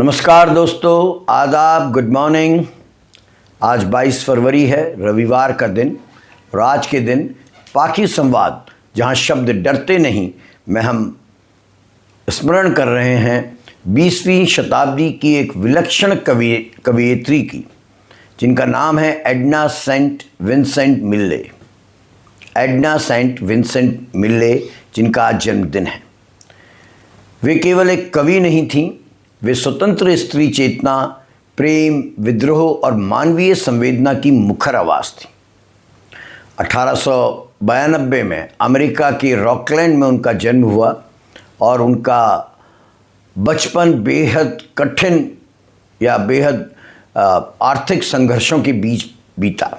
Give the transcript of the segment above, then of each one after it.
नमस्कार दोस्तों, आदाब, गुड मॉर्निंग। आज 22 फरवरी है, रविवार का दिन। और आज के दिन पाकी संवाद, जहां शब्द डरते नहीं में हम स्मरण कर रहे हैं 20वीं शताब्दी की एक विलक्षण कवयित्री की, जिनका नाम है एडना सेंट विंसेंट मिल्ले। एडना सेंट विंसेंट मिल्ले, जिनका आज जन्मदिन है। वे केवल एक कवि नहीं थीं, वे स्वतंत्र स्त्री चेतना, प्रेम, विद्रोह और मानवीय संवेदना की मुखर आवाज़ थी। 1892 में अमेरिका के रॉकलैंड में उनका जन्म हुआ और उनका बचपन बेहद कठिन या बेहद आर्थिक संघर्षों के बीच बीता।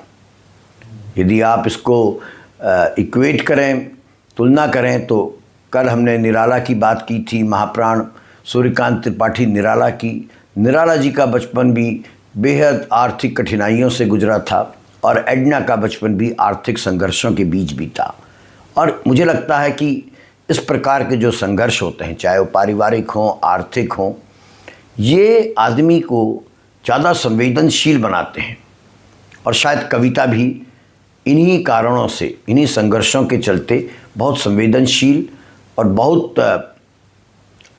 यदि आप इसको इक्वेट करें, तुलना करें, तो कल हमने निराला की बात की थी, महाप्राण सूर्यकांत त्रिपाठी निराला की। निराला जी का बचपन भी बेहद आर्थिक कठिनाइयों से गुजरा था और एडना का बचपन भी आर्थिक संघर्षों के बीच बीता। और मुझे लगता है कि इस प्रकार के जो संघर्ष होते हैं, चाहे वो पारिवारिक हों, आर्थिक हों, ये आदमी को ज़्यादा संवेदनशील बनाते हैं। और शायद कविता भी इन्हीं कारणों से, इन्हीं संघर्षों के चलते बहुत संवेदनशील और बहुत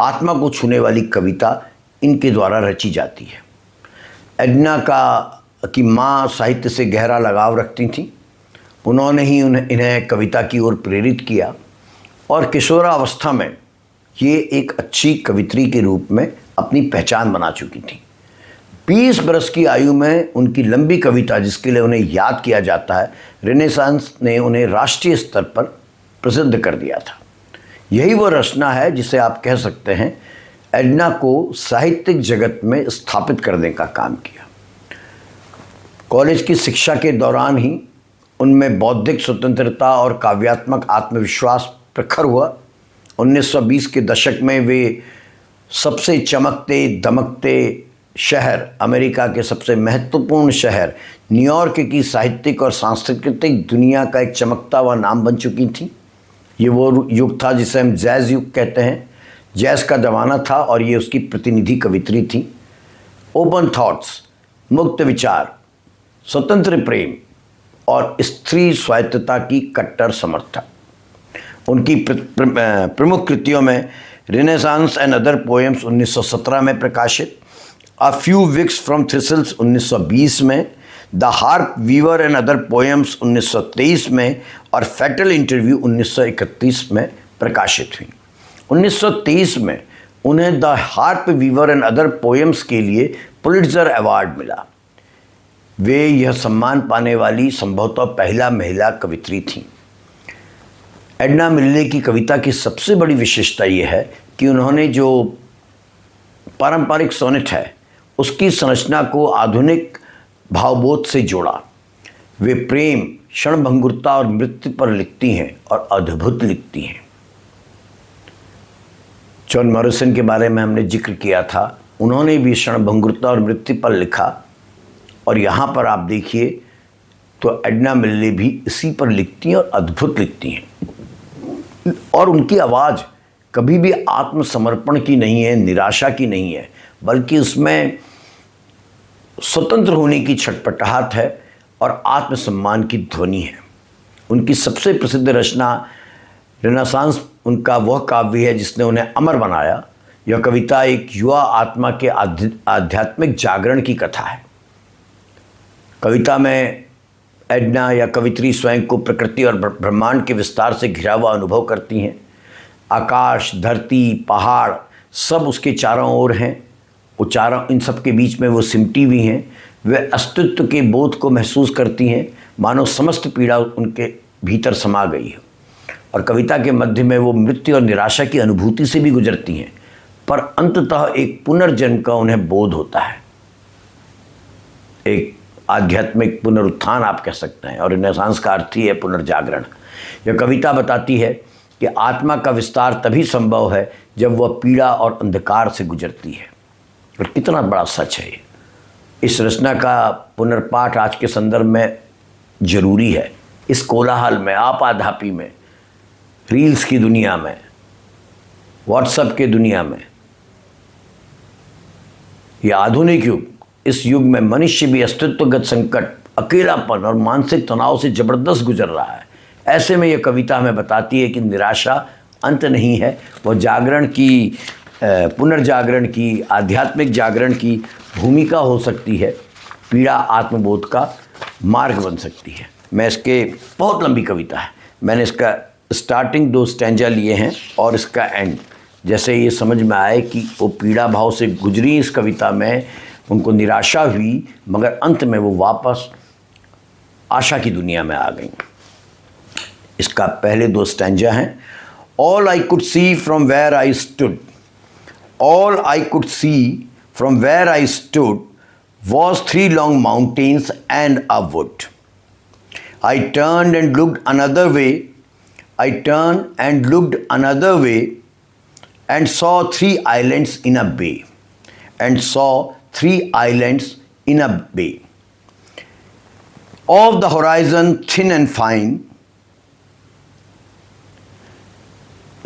आत्मा को छूने वाली कविता इनके द्वारा रची जाती है। एडना की माँ साहित्य से गहरा लगाव रखती थीं। उन्होंने ही इन्हें कविता की ओर प्रेरित किया और किशोरावस्था में ये एक अच्छी कवित्री के रूप में अपनी पहचान बना चुकी थीं। 20 बरस की आयु में उनकी लंबी कविता, जिसके लिए उन्हें याद किया जाता है, रेनेसांस ने उन्हें राष्ट्रीय स्तर पर प्रसिद्ध कर दिया था। यही वो रचना है जिसे आप कह सकते हैं एडना को साहित्यिक जगत में स्थापित करने का काम किया। कॉलेज की शिक्षा के दौरान ही उनमें बौद्धिक स्वतंत्रता और काव्यात्मक आत्मविश्वास प्रखर हुआ। 1920 के दशक में वे सबसे चमकते दमकते शहर, अमेरिका के सबसे महत्वपूर्ण शहर न्यूयॉर्क की साहित्यिक और सांस्कृतिक दुनिया का एक चमकता हुआ नाम बन चुकी थी। ये वो युग था जिसे हम जैज़ युग कहते हैं। जैज़ का ज़माना था और ये उसकी प्रतिनिधि कवित्री थी। ओपन थॉट्स, मुक्त विचार, स्वतंत्र प्रेम और स्त्री स्वायत्तता की कट्टर समर्थक। उनकी प्रमुख कृतियों में रेनेसांस एंड अदर पोएम्स 1917 में प्रकाशित, a few weeks from thistles 1920 में, the harp weaver and other poems 1923 में और फैटल इंटरव्यू 1931 में प्रकाशित हुई। 1923 में उन्हें the harp weaver and other poems के लिए पुलिट्जर अवार्ड मिला। वे यह सम्मान पाने वाली संभवतः पहला महिला कवित्री थीं। एडना मिल्ले की कविता की सबसे बड़ी विशेषता ये है कि उन्होंने जो पारंपरिक सोनेट है, उसकी संरचना को आधुनिक भावबोध से जोड़ा। वे प्रेम, क्षणभंगुरता और मृत्यु पर लिखती हैं और अद्भुत लिखती हैं। जॉन मॉरिसन के बारे में हमने जिक्र किया था, उन्होंने भी क्षणभंगुरता और मृत्यु पर लिखा। और यहाँ पर आप देखिए तो एडना मिल्ले भी इसी पर लिखती हैं और अद्भुत लिखती हैं। और उनकी आवाज़ कभी भी आत्मसमर्पण की नहीं है, निराशा की नहीं है, बल्कि उसमें स्वतंत्र होने की छटपटाहट है और आत्मसम्मान की ध्वनि है। उनकी सबसे प्रसिद्ध रचना रेनेसांस उनका वह काव्य है जिसने उन्हें अमर बनाया। यह कविता एक युवा आत्मा के आध्यात्मिक जागरण की कथा है। कविता में एडना या कवित्री स्वयं को प्रकृति और ब्रह्मांड के विस्तार से घिरा हुआ अनुभव करती हैं। आकाश, धरती, पहाड़ सब उसके चारों ओर हैं। वो चारों, इन सब के बीच में वो सिमटी हुई हैं। वे अस्तित्व के बोध को महसूस करती हैं, मानो समस्त पीड़ा उनके भीतर समा गई है। और कविता के मध्य में वो मृत्यु और निराशा की अनुभूति से भी गुजरती हैं, पर अंततः एक पुनर्जन्म का उन्हें बोध होता है, एक आध्यात्मिक पुनरुत्थान आप कह सकते हैं। और रेनेसांस का अर्थ ही है पुनर्जागरण। यह कविता बताती है कि आत्मा का विस्तार तभी संभव है जब वह पीड़ा और अंधकार से गुजरती है। और कितना बड़ा सच है ये। इस रचना का पुनर्पाठ आज के संदर्भ में जरूरी है। इस कोलाहल में, आपाधापी में, रील्स की दुनिया में, व्हाट्सएप की दुनिया में ये आधुनिक युग, इस युग में मनुष्य भी अस्तित्वगत संकट, अकेलापन और मानसिक तनाव से ज़बरदस्त गुजर रहा है। ऐसे में यह कविता हमें बताती है कि निराशा अंत नहीं है, वह जागरण की, पुनर्जागरण की, आध्यात्मिक जागरण की भूमिका हो सकती है। पीड़ा आत्मबोध का मार्ग बन सकती है। मैं इसके, बहुत लंबी कविता है, मैंने इसका स्टार्टिंग 2 स्टैंजा लिए हैं और इसका एंड, जैसे ये समझ में आए कि वो पीड़ा भाव से गुजरी इस कविता में, उनको निराशा हुई, मगर अंत में वो वापस आशा की दुनिया में आ गई। इसका पहले 2 स्टैंजा हैं। All I could see from where I stood, all I could see from where I stood was 3 long mountains and a wood. I turned and looked another way, I turned and looked another way, and saw 3 islands in a bay, and saw 3 islands in a bay. Of the horizon thin and fine,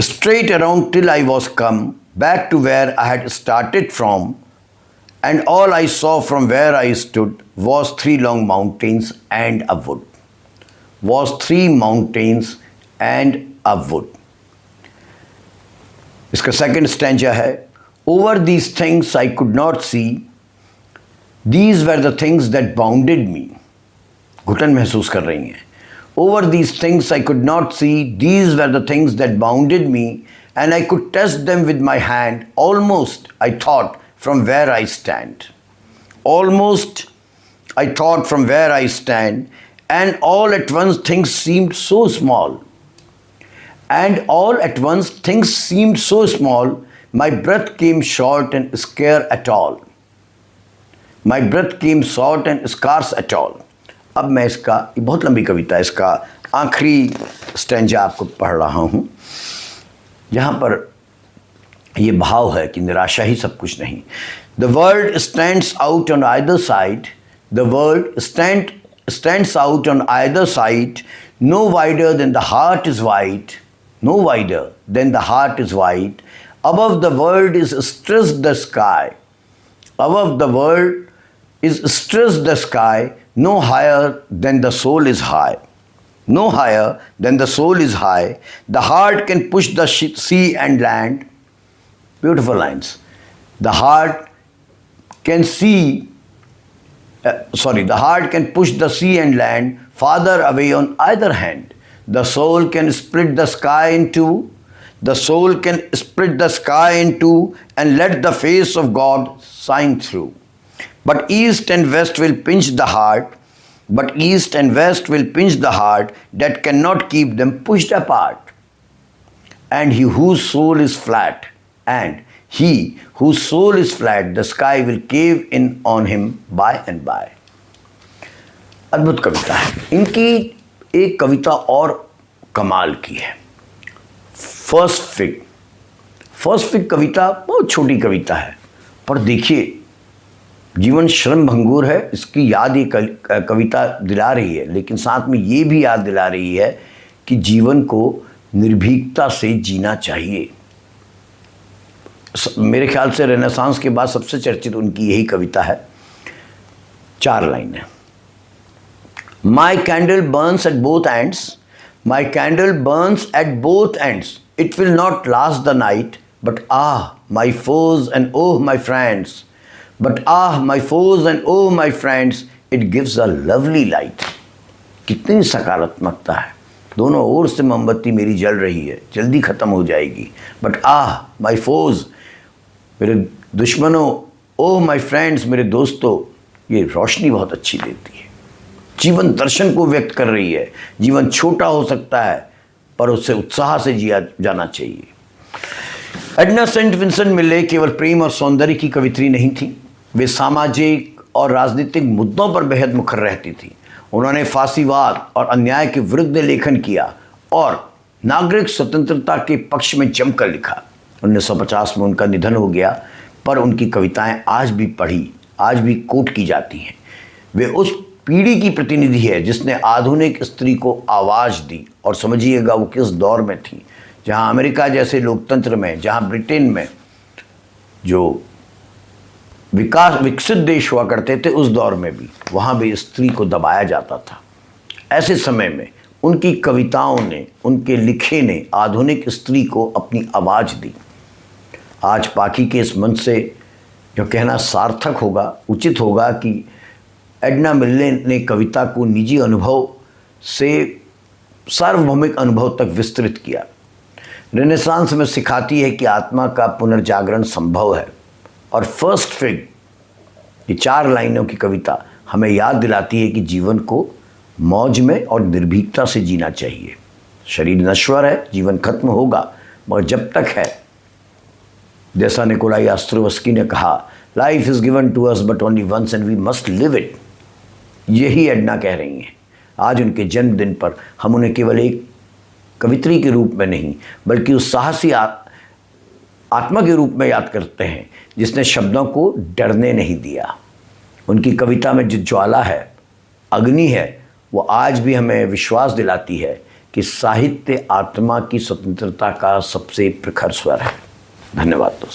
straight around till I was come back to where I had started from, and all I saw from where I stood was 3 long mountains and a wood. Was 3 mountains and a wood. इसका second stanza है। Over these things I could not see, these were the things that bounded me. घुटन महसूस कर रही हैं। Over these things I could not see, these were the things that bounded me, and I could touch them with my hand, almost I thought from where I stand. Almost I thought from where I stand, and all at once things seemed so small. And all at once things seemed so small, my breath came short and scarce at all. My breath came short and scarce at all. अब मैं इसका, ये बहुत लंबी कविता है, इसका आखिरी stanza आपको पढ़ रहा हूँ, जहाँ पर ये भाव है कि निराशा ही सब कुछ नहीं। The world stands out on either side, the world stands out on either side, no wider than the heart is wide, no wider than the heart is wide. Above the world is stressed the sky, above the world is stressed the sky, no higher than the soul is high. No higher than the soul is high. The heart can push the sea and land. Beautiful lines. The heart can the heart can push the sea and land farther away on either hand. The soul can split the sky in two. The soul can split the sky in two and let the face of God shine through. But east and west will pinch the heart. But east and west will pinch the heart that cannot keep them pushed apart. And he whose soul is flat, and he whose soul is flat, the sky will cave in on him by and by. अद्भुत कविता है। इनकी एक कविता और कमाल की है, first fig कविता बहुत छोटी कविता है, पर देखिए जीवन श्रम भंगुर है, इसकी याद ये कविता दिला रही है, लेकिन साथ में ये भी याद दिला रही है कि जीवन को निर्भीकता से जीना चाहिए। मेरे ख्याल से रेनेसांस के बाद सबसे चर्चित उनकी यही कविता है। 4 लाइनें। My candle burns at both ends, my candle burns at both ends, it will not last the night, but ah my foes and oh my friends, but ah my foes and oh my friends, it gives a lovely light. कितनी सकारात्मकता है, दोनों ओर से मोमबत्ती मेरी जल रही है, जल्दी ख़त्म हो जाएगी, बट आह माई फोज, मेरे दुश्मनों, ओह माई फ्रेंड्स, मेरे दोस्तों, ये रोशनी बहुत अच्छी देती है। जीवन दर्शन को व्यक्त कर रही है। जीवन छोटा हो सकता है, पर उससे उत्साह से जिया जाना चाहिए। एडना सेंट विंसेंट मिले केवल प्रेम और सौंदर्य की कवित्री नहीं थी, वे सामाजिक और राजनीतिक मुद्दों पर बेहद मुखर रहती थी। उन्होंने फांसीवाद और अन्याय के विरुद्ध लेखन किया और नागरिक स्वतंत्रता के पक्ष में जमकर लिखा। 1950 में उनका निधन हो गया, पर उनकी कविताएं आज भी पढ़ी, आज भी कोट की जाती हैं। वे उस पीढ़ी की प्रतिनिधि है जिसने आधुनिक स्त्री को आवाज़ दी, और समझिएगा वो किस दौर में थी, जहां अमेरिका जैसे लोकतंत्र में, जहां ब्रिटेन में जो विकसित देश हुआ करते थे उस दौर में भी वहाँ भी स्त्री को दबाया जाता था। ऐसे समय में उनकी कविताओं ने, उनके लिखे ने आधुनिक स्त्री को अपनी आवाज़ दी। आज पाखी के इस मंच से जो कहना सार्थक होगा, उचित होगा कि एडना मिल्ले ने कविता को निजी अनुभव से सार्वभौमिक अनुभव तक विस्तृत किया। रेनेसांस में सिखाती है कि आत्मा का पुनर्जागरण संभव है। और फर्स्ट फिग, ये 4 लाइनों की कविता हमें याद दिलाती है कि जीवन को मौज में और निर्भीकता से जीना चाहिए। शरीर नश्वर है, जीवन खत्म होगा, मगर जब तक है, जैसा निकोलाई ऑस्ट्रोवस्की ने कहा, life is given to us but only once and we must live it. यही एडना कह रही हैं। आज उनके जन्मदिन पर हम उन्हें केवल एक कवित्री के रूप में नहीं, बल्कि उस साहसी आत्मा के रूप में याद करते हैं जिसने शब्दों को डरने नहीं दिया। उनकी कविता में जो ज्वाला है, अग्नि है, वो आज भी हमें विश्वास दिलाती है कि साहित्य आत्मा की स्वतंत्रता का सबसे प्रखर स्वर है। धन्यवाद दोस्तों।